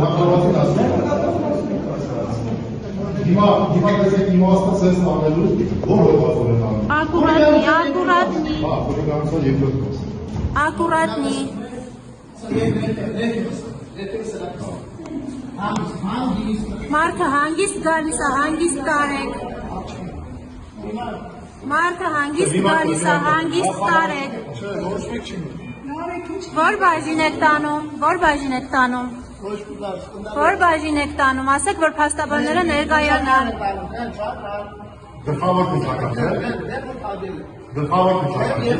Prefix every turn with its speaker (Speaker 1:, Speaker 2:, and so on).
Speaker 1: հակառակին ասում հիմա դեսեք իմաստը ցես անելու ո՞ր հոդվածով են անում։
Speaker 2: Аккуратней.
Speaker 1: Խորհրդանոցը երկրորդ խոսք։
Speaker 2: Аккуратней. Մարդը հանգիստ գալիս է, հանգիստ կարեք։ Մարդը հանգիստ գալիս է, հանգիստ կարեք։ Որ բաժին եք տանում, որ բաժին եք տանում։ Որ բաժին եք տանում, ասեք, որ փաստաբանները ներկայանան։
Speaker 1: Գլխավոր քննարկել։ Գլխավոր քննարկել։